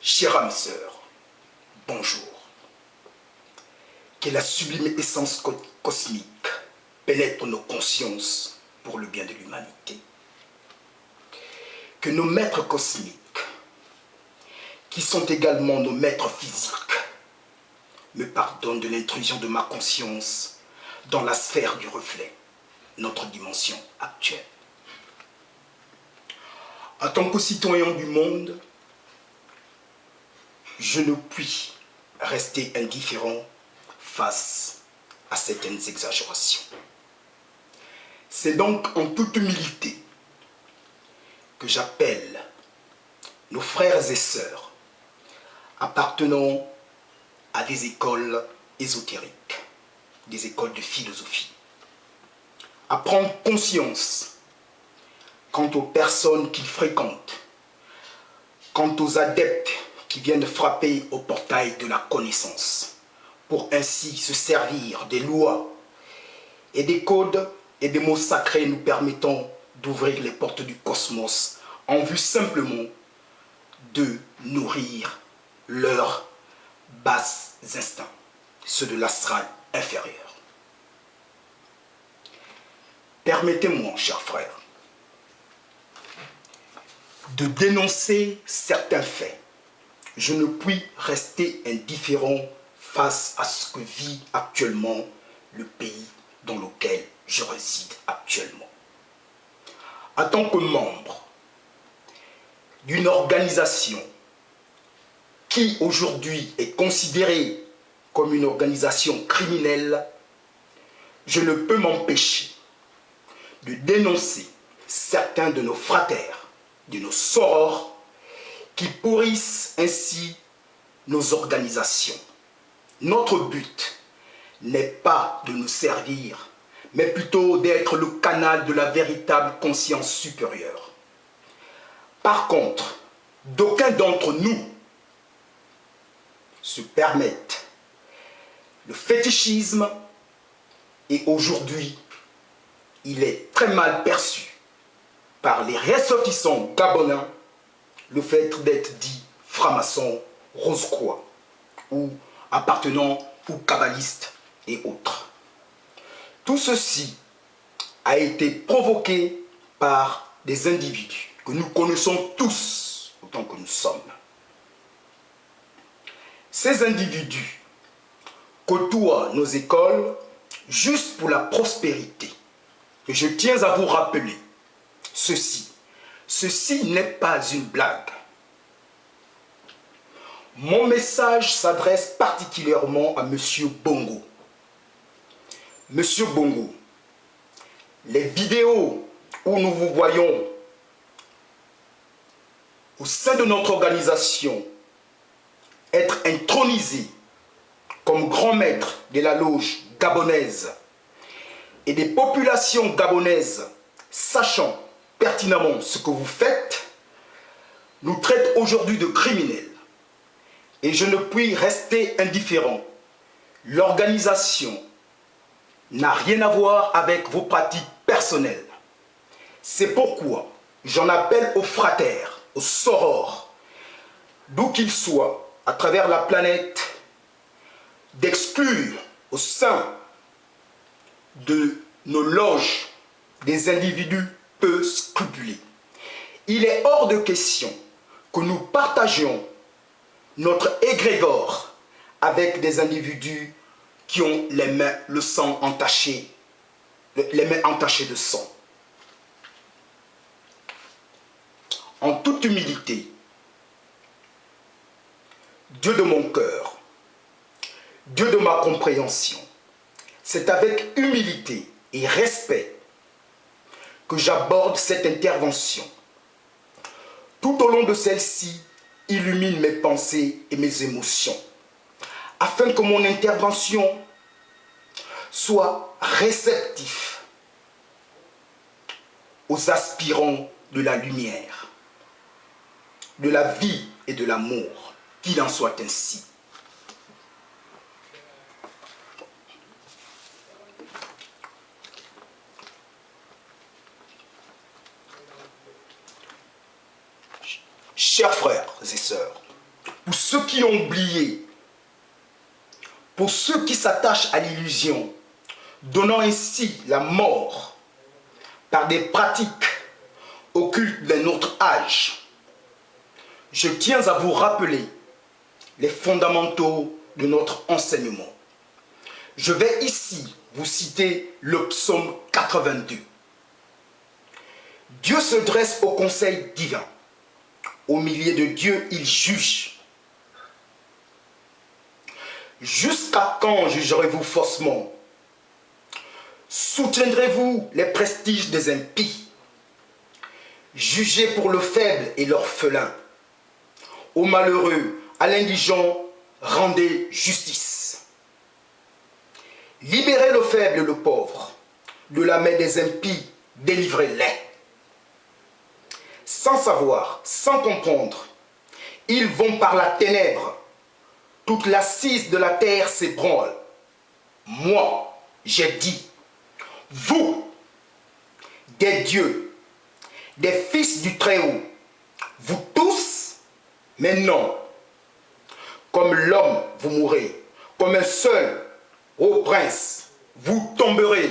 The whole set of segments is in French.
Chère âme sœur, bonjour. Que la sublime essence cosmique pénètre nos consciences pour le bien de l'humanité. Que nos maîtres cosmiques, qui sont également nos maîtres physiques, me pardonnent de l'intrusion de ma conscience dans la sphère du reflet, notre dimension actuelle. En tant que citoyen du monde, je ne puis rester indifférent face à certaines exagérations. C'est donc en toute humilité que j'appelle nos frères et sœurs appartenant à des écoles ésotériques, des écoles de philosophie, à prendre conscience quant aux personnes qu'ils fréquentent, quant aux adeptes qui viennent frapper au portail de la connaissance, pour ainsi se servir des lois et des codes et des mots sacrés nous permettant d'ouvrir les portes du cosmos en vue simplement de nourrir leurs bas instincts, ceux de l'astral inférieur. Permettez-moi, chers frères, de dénoncer certains faits. Je ne puis rester indifférent face à ce que vit actuellement le pays dans lequel je réside actuellement. En tant que membre d'une organisation qui aujourd'hui est considérée comme une organisation criminelle, je ne peux m'empêcher de dénoncer certains de nos fratères, de nos sorors, qui pourrissent ainsi nos organisations. Notre but n'est pas de nous servir, mais plutôt d'être le canal de la véritable conscience supérieure. Par contre, d'aucuns d'entre nous se permettent le fétichisme et aujourd'hui, il est très mal perçu par les ressortissants gabonais le fait d'être dit franc-maçon, rose-croix ou appartenant aux kabbalistes et autres. Tout ceci a été provoqué par des individus que nous connaissons tous autant que nous sommes. Ces individus côtoient nos écoles juste pour la prospérité. Et je tiens à vous rappeler ceci. Ceci n'est pas une blague. Mon message s'adresse particulièrement à M. Bongo. Monsieur Bongo, les vidéos où nous vous voyons au sein de notre organisation être intronisé comme grand maître de la loge gabonaise et des populations gabonaises sachant pertinemment ce que vous faites, nous traitent aujourd'hui de criminels. Et je ne puis rester indifférent. L'organisation n'a rien à voir avec vos pratiques personnelles. C'est pourquoi j'en appelle aux fratères, aux sorors, d'où qu'ils soient, à travers la planète, d'exclure au sein de nos loges des individus peu scrupuleux. Il est hors de question que nous partagions notre égrégore avec des individus qui ont les mains, le sang entaché, les mains entachées de sang. En toute humilité, Dieu de mon cœur, Dieu de ma compréhension, c'est avec humilité et respect que j'aborde cette intervention. Tout au long de celle-ci, illumine mes pensées et mes émotions, afin que mon intervention soit réceptif aux aspirants de la lumière, de la vie et de l'amour, qu'il en soit ainsi. Chers frères et sœurs, pour ceux qui ont oublié, pour ceux qui s'attachent à l'illusion, donnant ainsi la mort par des pratiques occultes d'un autre âge. Je tiens à vous rappeler les fondamentaux de notre enseignement. Je vais ici vous citer le psaume 82. Dieu se dresse au conseil divin. Au milieu de Dieu, il juge. Jusqu'à quand jugerez-vous faussement? Soutiendrez-vous les prestiges des impies? Jugez pour le faible et l'orphelin. Aux malheureux, à l'indigent, rendez justice. Libérez le faible et le pauvre. De la main des impies, délivrez-les. Sans savoir, sans comprendre, ils vont par la ténèbre. Toute l'assise de la terre s'ébranle. Moi, j'ai dit, vous, des dieux, des fils du Très-Haut, vous tous, mais non. Comme l'homme, vous mourrez. Comme un seul, ô prince, vous tomberez.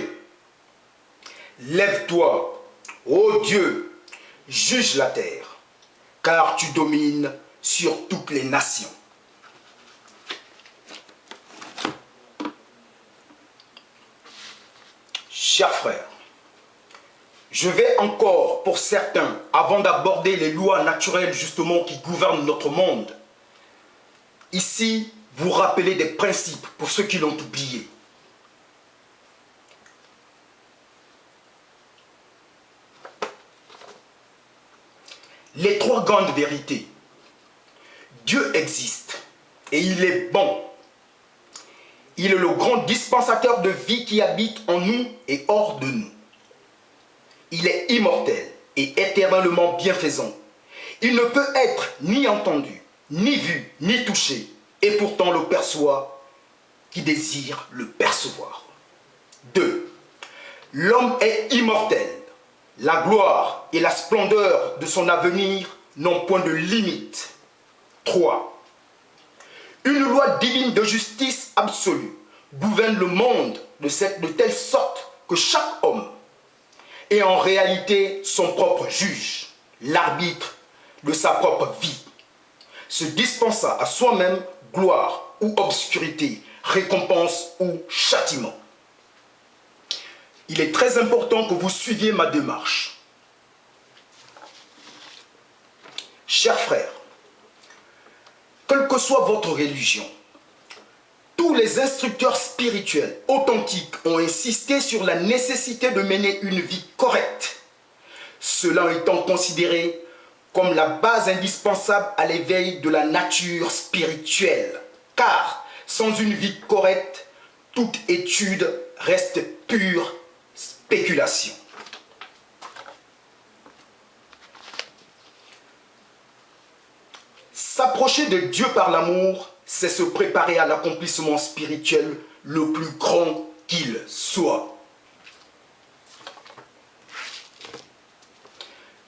Lève-toi, ô Dieu, juge la terre, car tu domines sur toutes les nations. Chers frères, je vais encore, pour certains, avant d'aborder les lois naturelles justement qui gouvernent notre monde, ici, vous rappeler des principes pour ceux qui l'ont oublié. Les trois grandes vérités. Dieu existe et il est bon. Il est le grand dispensateur de vie qui habite en nous et hors de nous. Il est immortel et éternellement bienfaisant. Il ne peut être ni entendu, ni vu, ni touché, et pourtant le perçoit qui désire le percevoir. 2. L'homme est immortel. La gloire et la splendeur de son avenir n'ont point de limite. 3. Une loi divine de justice absolue gouverne le monde de telle sorte que chaque homme est en réalité son propre juge, l'arbitre de sa propre vie, se dispensa à soi-même gloire ou obscurité, récompense ou châtiment. Il est très important que vous suiviez ma démarche. Chers frères, quelle que soit votre religion, tous les instructeurs spirituels authentiques ont insisté sur la nécessité de mener une vie correcte, cela étant considéré comme la base indispensable à l'éveil de la nature spirituelle. Car sans une vie correcte, toute étude reste pure spéculation. S'approcher de Dieu par l'amour, c'est se préparer à l'accomplissement spirituel le plus grand qu'il soit.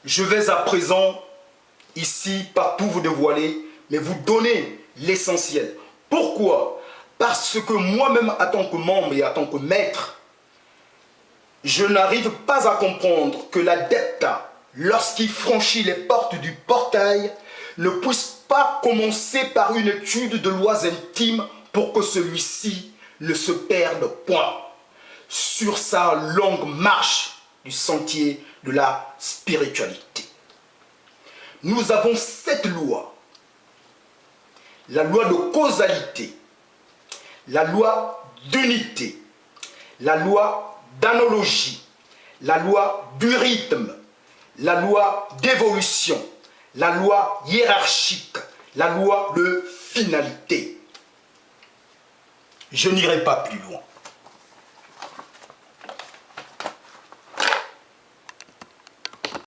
Je vais à présent, ici, pas tout vous dévoiler, mais vous donner l'essentiel. Pourquoi? Parce que moi-même, en tant que membre et en tant que maître, je n'arrive pas à comprendre que l'adepte, lorsqu'il franchit les portes du portail, ne puisse pas commencer par une étude de lois intimes pour que celui-ci ne se perde point sur sa longue marche du sentier de la spiritualité. Nous avons 7 lois. La loi de causalité, la loi d'unité, la loi d'analogie, la loi du rythme, la loi d'évolution, la loi hiérarchique, la loi de finalité. Je n'irai pas plus loin.